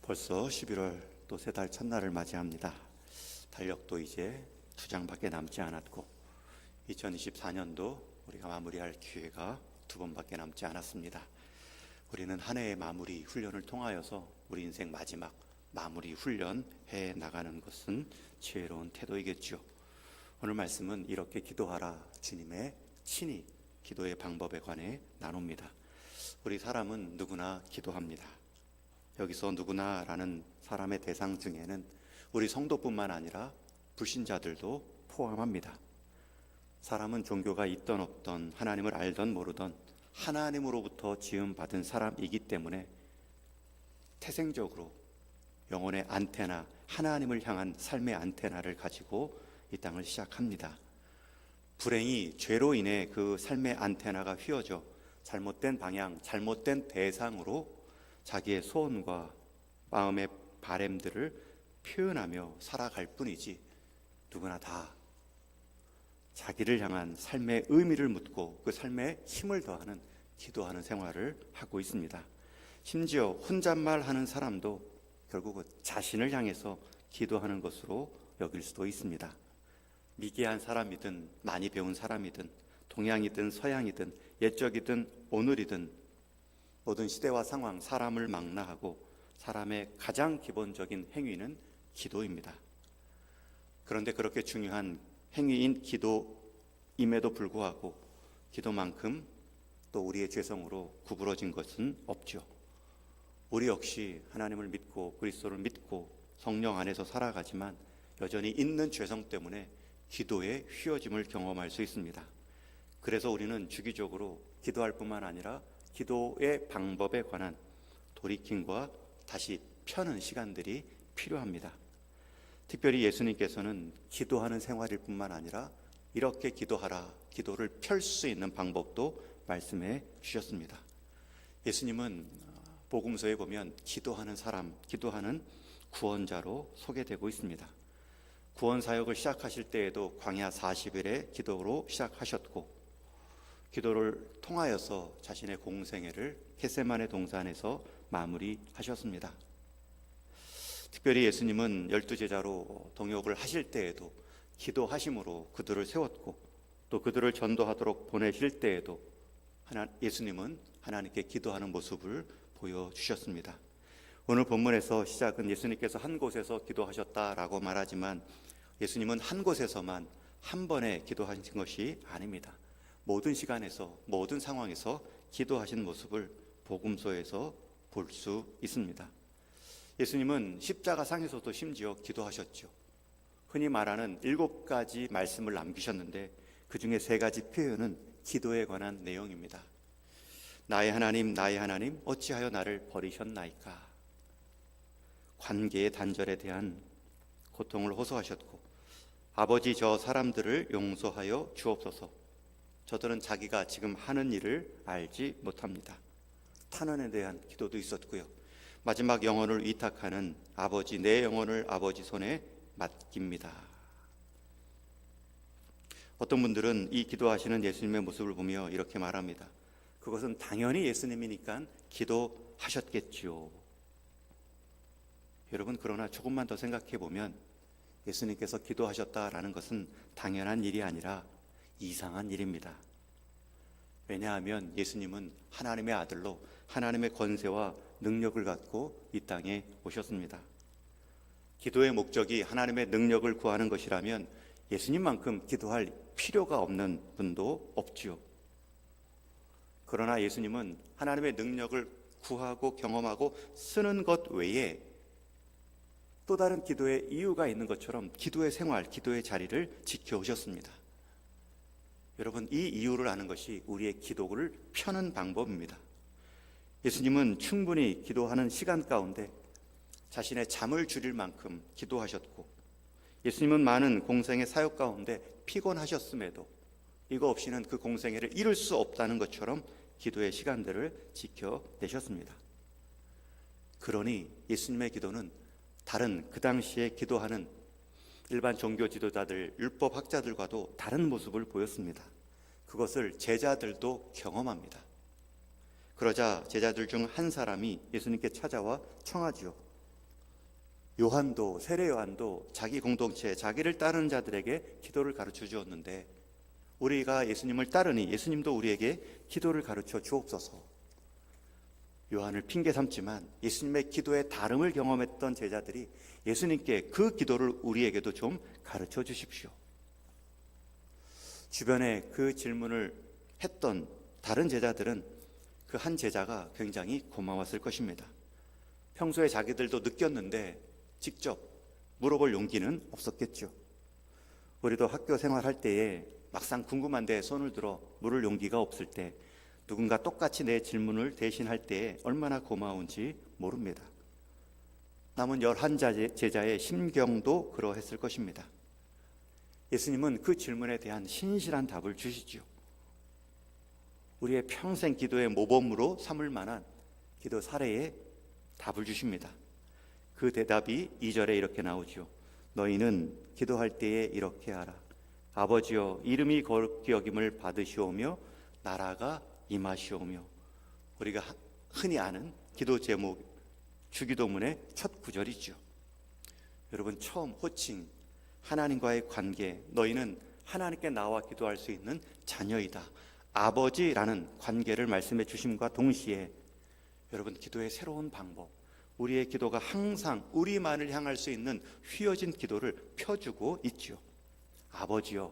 벌써 11월 또 세 달 첫날을 맞이합니다. 달력도 이제 2장밖에 남지 않았고 2024년도 우리가 마무리할 기회가 2번밖에 남지 않았습니다. 우리는 한 해의 마무리 훈련을 통하여서 우리 인생 마지막 마무리 훈련 해 나가는 것은 지혜로운 태도이겠죠. 오늘 말씀은 이렇게 기도하라 주님의 친히 기도의 방법에 관해 나눕니다. 우리 사람은 누구나 기도합니다. 여기서 누구나라는 사람의 대상 중에는 우리 성도뿐만 아니라 불신자들도 포함합니다. 사람은 종교가 있던 없던, 하나님을 알던 모르던 하나님으로부터 지음받은 사람이기 때문에 태생적으로 영혼의 안테나, 하나님을 향한 삶의 안테나를 가지고 이 땅을 시작합니다. 불행히 죄로 인해 그 삶의 안테나가 휘어져 잘못된 방향, 잘못된 대상으로 자기의 소원과 마음의 바램들을 표현하며 살아갈 뿐이지, 누구나 다 자기를 향한 삶의 의미를 묻고 그 삶에 힘을 더하는 기도하는 생활을 하고 있습니다. 심지어 혼잣말하는 사람도 결국은 자신을 향해서 기도하는 것으로 여길 수도 있습니다. 미개한 사람이든 많이 배운 사람이든 동양이든 서양이든 옛적이든 오늘이든 모든 시대와 상황, 사람을 망라하고 사람의 가장 기본적인 행위는 기도입니다. 그런데 그렇게 중요한 행위인 기도임에도 불구하고 기도만큼 또 우리의 죄성으로 구부러진 것은 없죠. 우리 역시 하나님을 믿고 그리스도를 믿고 성령 안에서 살아가지만 여전히 있는 죄성 때문에 기도의 휘어짐을 경험할 수 있습니다. 그래서 우리는 주기적으로 기도할 뿐만 아니라 기도의 방법에 관한 돌이킴과 다시 펴는 시간들이 필요합니다. 특별히 예수님께서는 기도하는 생활일 뿐만 아니라 이렇게 기도하라, 기도를 펼 수 있는 방법도 말씀해 주셨습니다. 예수님은 복음서에 보면 기도하는 사람, 기도하는 구원자로 소개되고 있습니다. 구원 사역을 시작하실 때에도 광야 40일의 기도로 시작하셨고, 기도를 통하여서 자신의 공생애를 겟세마네 동산에서 마무리하셨습니다. 특별히 예수님은 12제자로 동역을 하실 때에도 기도하심으로 그들을 세웠고, 또 그들을 전도하도록 보내실 때에도 예수님은 하나님께 기도하는 모습을 보여주셨습니다. 오늘 본문에서 시작은 예수님께서 한 곳에서 기도하셨다라고 말하지만 예수님은 한 곳에서만 한 번에 기도하신 것이 아닙니다. 모든 시간에서 모든 상황에서 기도하신 모습을 복음서에서 볼 수 있습니다. 예수님은 십자가상에서도 심지어 기도하셨죠. 흔히 말하는 7가지 말씀을 남기셨는데 그 중에 3가지 표현은 기도에 관한 내용입니다. 나의 하나님, 나의 하나님, 어찌하여 나를 버리셨나이까. 관계의 단절에 대한 고통을 호소하셨고, 아버지 저 사람들을 용서하여 주옵소서. 저들은 자기가 지금 하는 일을 알지 못합니다. 탄원에 대한 기도도 있었고요. 마지막 영혼을 위탁하는 아버지, 내 영혼을 아버지 손에 맡깁니다. 어떤 분들은 이 기도하시는 예수님의 모습을 보며 이렇게 말합니다. 그것은 당연히 예수님이니까 기도하셨겠지요. 여러분, 그러나 조금만 더 생각해 보면 예수님께서 기도하셨다라는 것은 당연한 일이 아니라 이상한 일입니다. 왜냐하면 예수님은 하나님의 아들로 하나님의 권세와 능력을 갖고 이 땅에 오셨습니다. 기도의 목적이 하나님의 능력을 구하는 것이라면 예수님만큼 기도할 필요가 없는 분도 없지요. 그러나 예수님은 하나님의 능력을 구하고 경험하고 쓰는 것 외에 또 다른 기도의 이유가 있는 것처럼 기도의 생활, 기도의 자리를 지켜오셨습니다. 여러분, 이 이유를 아는 것이 우리의 기도를 펴는 방법입니다. 예수님은 충분히 기도하는 시간 가운데 자신의 잠을 줄일 만큼 기도하셨고, 예수님은 많은 공생의 사역 가운데 피곤하셨음에도 이거 없이는 그 공생애를 이룰 수 없다는 것처럼 기도의 시간들을 지켜내셨습니다. 그러니 예수님의 기도는 다른 그 당시에 기도하는 일반 종교 지도자들, 율법 학자들과도 다른 모습을 보였습니다. 그것을 제자들도 경험합니다. 그러자 제자들 중 한 사람이 예수님께 찾아와 청하지요. 요한도, 세례 요한도 자기 공동체, 자기를 따르는 자들에게 기도를 가르쳐 주었는데, 우리가 예수님을 따르니 예수님도 우리에게 기도를 가르쳐 주옵소서. 요한을 핑계 삼지만 예수님의 기도의 다름을 경험했던 제자들이 예수님께 그 기도를 우리에게도 좀 가르쳐 주십시오. 주변에 그 질문을 했던 다른 제자들은 그 한 제자가 굉장히 고마웠을 것입니다. 평소에 자기들도 느꼈는데 직접 물어볼 용기는 없었겠죠. 우리도 학교 생활할 때에 막상 궁금한데 손을 들어 물을 용기가 없을 때, 누군가 똑같이 내 질문을 대신할 때에 얼마나 고마운지 모릅니다. 남은 11 제자의 심경도 그러했을 것입니다. 예수님은 그 질문에 대한 신실한 답을 주시죠. 우리의 평생 기도의 모범으로 삼을 만한 기도 사례에 답을 주십니다. 그 대답이 2절에 이렇게 나오죠. 너희는 기도할 때에 이렇게 하라. 아버지여, 이름이 거룩히 여김을 받으시오며 나라가 임하시오며. 우리가 흔히 아는 기도 제목, 주기도문의 첫 구절이죠. 여러분, 처음 호칭, 하나님과의 관계, 너희는 하나님께 나와 기도할 수 있는 자녀이다, 아버지라는 관계를 말씀해 주심과 동시에 여러분, 기도의 새로운 방법, 우리의 기도가 항상 우리만을 향할 수 있는 휘어진 기도를 펴주고 있죠. 아버지여,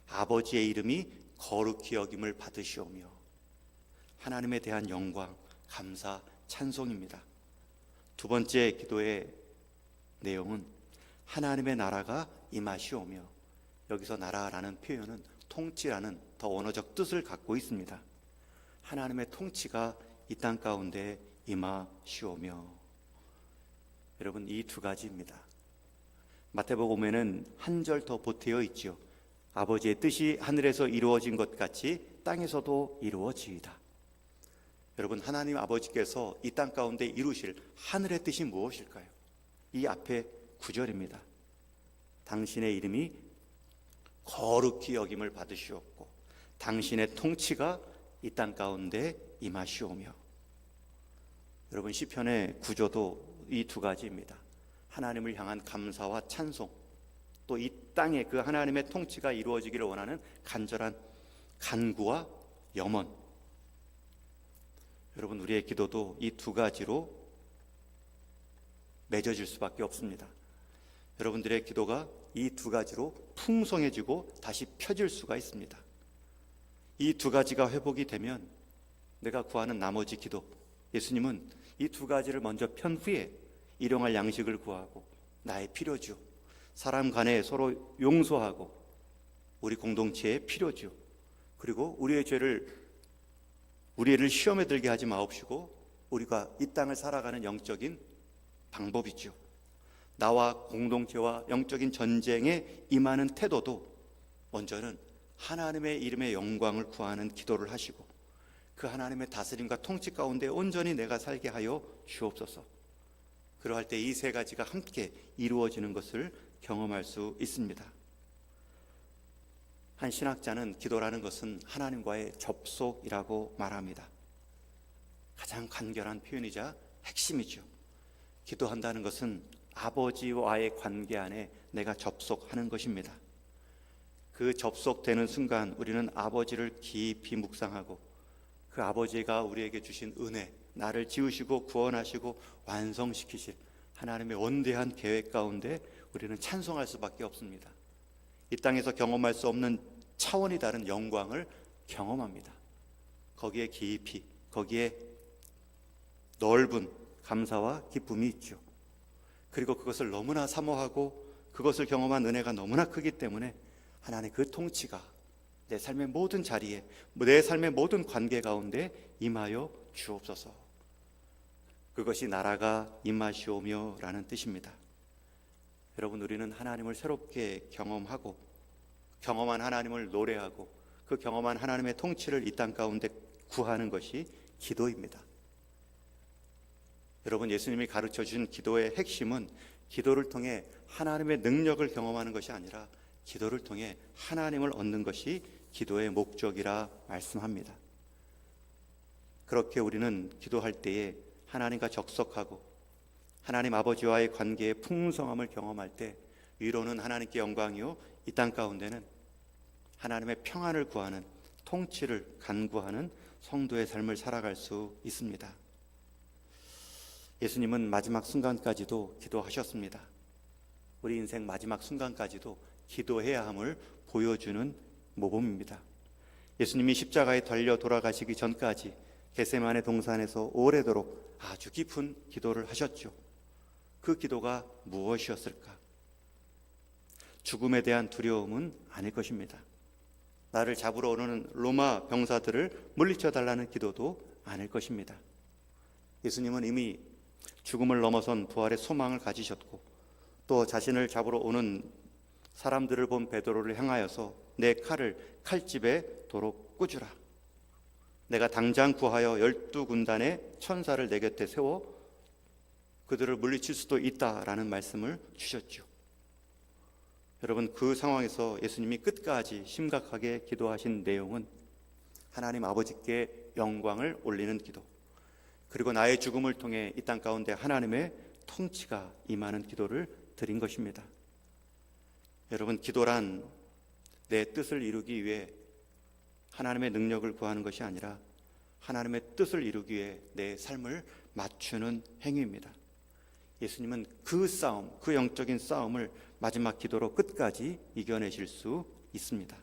아버지의 이름이 거룩히 여김을 받으시오며. 하나님에 대한 영광, 감사, 찬송입니다. 두 번째 기도의 내용은 하나님의 나라가 임하시오며. 여기서 나라라는 표현은 통치라는 더 원어적 뜻을 갖고 있습니다. 하나님의 통치가 이 땅 가운데 임하시오며. 여러분, 이 두 가지입니다. 마태복음에는 한 절 더 보태어 있죠. 아버지의 뜻이 하늘에서 이루어진 것 같이 땅에서도 이루어지이다. 여러분, 하나님 아버지께서 이 땅 가운데 이루실 하늘의 뜻이 무엇일까요? 이 앞에 9절입니다. 당신의 이름이 거룩히 여김을 받으시옵고 당신의 통치가 이 땅 가운데 임하시오며. 여러분, 시편의 구조도 이 두 가지입니다. 하나님을 향한 감사와 찬송, 또 이 땅에 그 하나님의 통치가 이루어지기를 원하는 간절한 간구와 염원. 여러분, 우리의 기도도 이 두 가지로 맺어질 수밖에 없습니다. 여러분들의 기도가 이 두 가지로 풍성해지고 다시 펴질 수가 있습니다. 이 두 가지가 회복이 되면 내가 구하는 나머지 기도, 예수님은 이 두 가지를 먼저 편 후에 일용할 양식을 구하고 나의 필요죠, 사람 간에 서로 용서하고 우리 공동체의 필요죠, 그리고 우리의 우리를 시험에 들게 하지 마옵시고 우리가 이 땅을 살아가는 영적인 방법이죠. 나와 공동체와 영적인 전쟁에 임하는 태도도 먼저는 하나님의 이름의 영광을 구하는 기도를 하시고 그 하나님의 다스림과 통치 가운데 온전히 내가 살게 하여 주옵소서. 그러할 때 이 세 가지가 함께 이루어지는 것을 경험할 수 있습니다. 한 신학자는 기도라는 것은 하나님과의 접속이라고 말합니다. 가장 간결한 표현이자 핵심이죠. 기도한다는 것은 아버지와의 관계 안에 내가 접속하는 것입니다. 그 접속되는 순간 우리는 아버지를 깊이 묵상하고 그 아버지가 우리에게 주신 은혜, 나를 지으시고 구원하시고 완성시키실 하나님의 원대한 계획 가운데 우리는 찬송할 수밖에 없습니다. 이 땅에서 경험할 수 없는 차원이 다른 영광을 경험합니다. 거기에 깊이, 거기에 넓은 감사와 기쁨이 있죠. 그리고 그것을 너무나 사모하고 그것을 경험한 은혜가 너무나 크기 때문에 하나님 그 통치가 내 삶의 모든 자리에, 내 삶의 모든 관계 가운데 임하여 주옵소서. 그것이 나라가 임하시오며 라는 뜻입니다. 여러분, 우리는 하나님을 새롭게 경험하고 경험한 하나님을 노래하고 그 경험한 하나님의 통치를 이 땅 가운데 구하는 것이 기도입니다. 여러분, 예수님이 가르쳐 주신 기도의 핵심은 기도를 통해 하나님의 능력을 경험하는 것이 아니라 기도를 통해 하나님을 얻는 것이 기도의 목적이라 말씀합니다. 그렇게 우리는 기도할 때에 하나님과 적석하고 하나님 아버지와의 관계의 풍성함을 경험할 때 위로는 하나님께 영광이요, 이 땅 가운데는 하나님의 평안을 구하는, 통치를 간구하는 성도의 삶을 살아갈 수 있습니다. 예수님은 마지막 순간까지도 기도하셨습니다. 우리 인생 마지막 순간까지도 기도해야 함을 보여주는 모범입니다. 예수님이 십자가에 달려 돌아가시기 전까지 겟세마네 동산에서 오래도록 아주 깊은 기도를 하셨죠. 그 기도가 무엇이었을까? 죽음에 대한 두려움은 아닐 것입니다. 나를 잡으러 오는 로마 병사들을 물리쳐 달라는 기도도 아닐 것입니다. 예수님은 이미 죽음을 넘어선 부활의 소망을 가지셨고, 또 자신을 잡으러 오는 사람들을 본 베드로를 향하여서 내 칼을 칼집에 도로 꽂으라. 내가 당장 구하여 12군단의 천사를 내 곁에 세워 그들을 물리칠 수도 있다라는 말씀을 주셨죠. 여러분, 그 상황에서 예수님이 끝까지 심각하게 기도하신 내용은 하나님 아버지께 영광을 올리는 기도, 그리고 나의 죽음을 통해 이 땅 가운데 하나님의 통치가 임하는 기도를 드린 것입니다. 여러분, 기도란 내 뜻을 이루기 위해 하나님의 능력을 구하는 것이 아니라 하나님의 뜻을 이루기 위해 내 삶을 맞추는 행위입니다. 예수님은 그 싸움, 그 영적인 싸움을 마지막 기도로 끝까지 이겨내실 수 있습니다.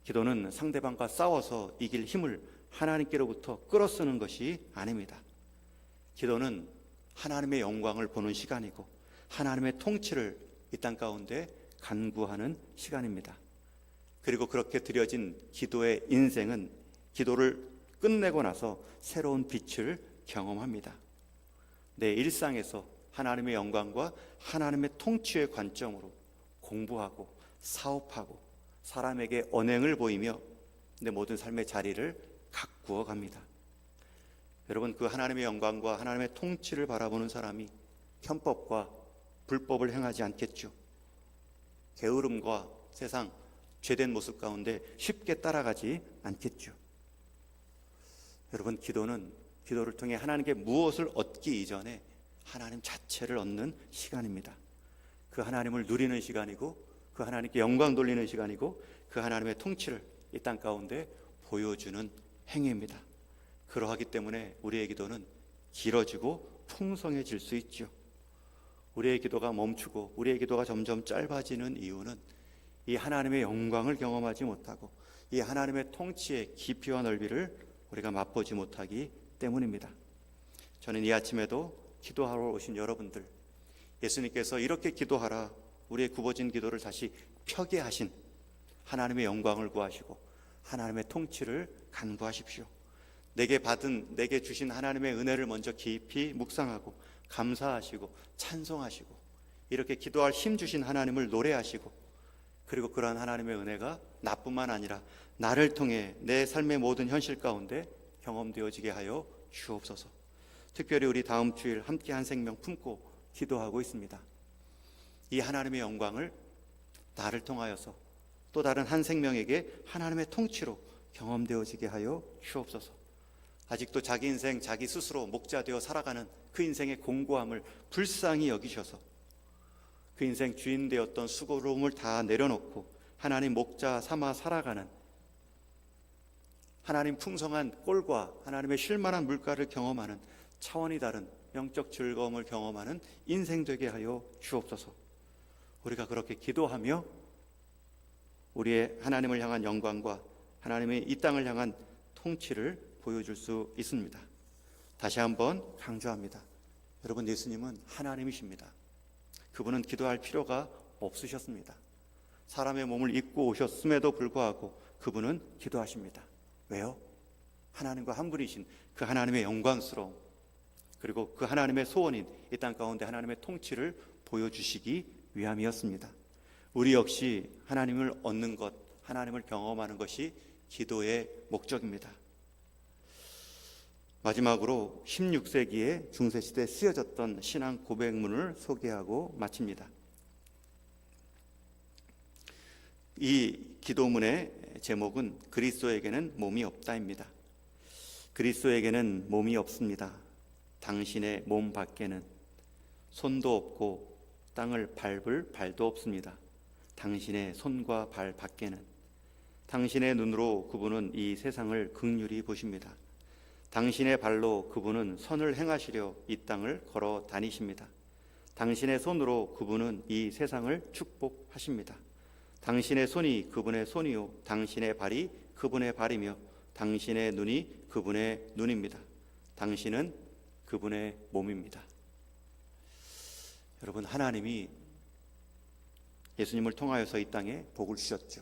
기도는 상대방과 싸워서 이길 힘을 하나님께로부터 끌어쓰는 것이 아닙니다. 기도는 하나님의 영광을 보는 시간이고 하나님의 통치를 이 땅 가운데 간구하는 시간입니다. 그리고 그렇게 드려진 기도의 인생은 기도를 끝내고 나서 새로운 빛을 경험합니다. 내 일상에서 하나님의 영광과 하나님의 통치의 관점으로 공부하고 사업하고 사람에게 언행을 보이며 내 모든 삶의 자리를 가꾸어 갑니다. 여러분, 그 하나님의 영광과 하나님의 통치를 바라보는 사람이 편법과 불법을 행하지 않겠죠. 게으름과 세상 죄된 모습 가운데 쉽게 따라가지 않겠죠. 여러분, 기도를 통해 하나님께 무엇을 얻기 이전에 하나님 자체를 얻는 시간입니다. 그 하나님을 누리는 시간이고, 그 하나님께 영광 돌리는 시간이고, 그 하나님의 통치를 이 땅 가운데 보여주는 행위입니다. 그러하기 때문에 우리의 기도는 길어지고 풍성해질 수 있죠. 우리의 기도가 멈추고 우리의 기도가 점점 짧아지는 이유는 이 하나님의 영광을 경험하지 못하고 이 하나님의 통치의 깊이와 넓이를 우리가 맛보지 못하기 때문입니다. 저는 이 아침에도 기도하러 오신 여러분들, 예수님께서 이렇게 기도하라, 우리의 굽어진 기도를 다시 펴게 하신 하나님의 영광을 구하시고 하나님의 통치를 간구하십시오. 내게 주신 하나님의 은혜를 먼저 깊이 묵상하고 감사하시고 찬송하시고, 이렇게 기도할 힘 주신 하나님을 노래하시고, 그리고 그러한 하나님의 은혜가 나뿐만 아니라 나를 통해 내 삶의 모든 현실 가운데 경험되어지게 하여 주옵소서. 특별히 우리 다음 주일 함께 한 생명 품고 기도하고 있습니다. 이 하나님의 영광을 나를 통하여서 또 다른 한 생명에게 하나님의 통치로 경험되어지게 하여 주옵소서. 아직도 자기 인생 자기 스스로 목자 되어 살아가는 그 인생의 공고함을 불쌍히 여기셔서 그 인생 주인 되었던 수고로움을 다 내려놓고 하나님 목자 삼아 살아가는, 하나님 풍성한 꼴과 하나님의 쉴만한 물가를 경험하는 차원이 다른 영적 즐거움을 경험하는 인생 되게 하여 주옵소서. 우리가 그렇게 기도하며 우리의 하나님을 향한 영광과 하나님의 이 땅을 향한 통치를 보여줄 수 있습니다. 다시 한번 강조합니다. 여러분, 예수님은 하나님이십니다. 그분은 기도할 필요가 없으셨습니다. 사람의 몸을 입고 오셨음에도 불구하고 그분은 기도하십니다. 왜요? 하나님과 한 분이신 그 하나님의 영광스러움, 그리고 그 하나님의 소원인 이 땅 가운데 하나님의 통치를 보여주시기 위함이었습니다. 우리 역시 하나님을 얻는 것, 하나님을 경험하는 것이 기도의 목적입니다. 마지막으로 16세기에 중세시대에 쓰여졌던 신앙 고백문을 소개하고 마칩니다. 이 기도문의 제목은 그리스도에게는 몸이 없다입니다. 그리스도에게는 몸이 없습니다. 당신의 몸 밖에는 손도 없고 땅을 밟을 발도 없습니다. 당신의 손과 발 밖에는 당신의 눈으로 그분은 이 세상을 긍휼히 보십니다. 당신의 발로 그분은 선을 행하시려 이 땅을 걸어 다니십니다. 당신의 손으로 그분은 이 세상을 축복하십니다. 당신의 손이 그분의 손이요 당신의 발이 그분의 발이며 당신의 눈이 그분의 눈입니다. 당신은 그분의 몸입니다. 여러분, 하나님이 예수님을 통하여서 이 땅에 복을 주셨죠.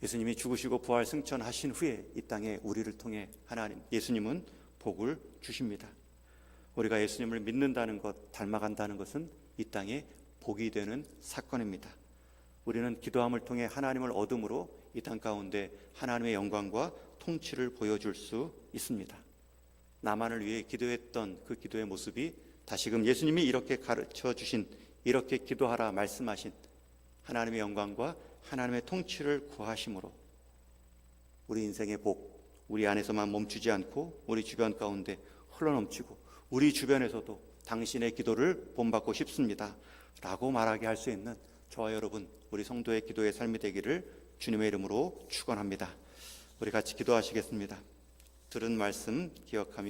예수님이 죽으시고 부활 승천하신 후에 이 땅에 우리를 통해 예수님은 복을 주십니다. 우리가 예수님을 믿는다는 것, 닮아간다는 것은 이 땅에 복이 되는 사건입니다. 우리는 기도함을 통해 하나님을 얻음으로 이 땅 가운데 하나님의 영광과 통치를 보여줄 수 있습니다. 나만을 위해 기도했던 그 기도의 모습이 다시금 예수님이 이렇게 가르쳐 주신, 이렇게 기도하라 말씀하신 하나님의 영광과 하나님의 통치를 구하심으로 우리 인생의 복, 우리 안에서만 멈추지 않고 우리 주변 가운데 흘러넘치고 우리 주변에서도 당신의 기도를 본받고 싶습니다 라고 말하게 할 수 있는 저와 여러분, 우리 성도의 기도의 삶이 되기를 주님의 이름으로 축원합니다. 우리 같이 기도하시겠습니다. 들은 말씀 기억하며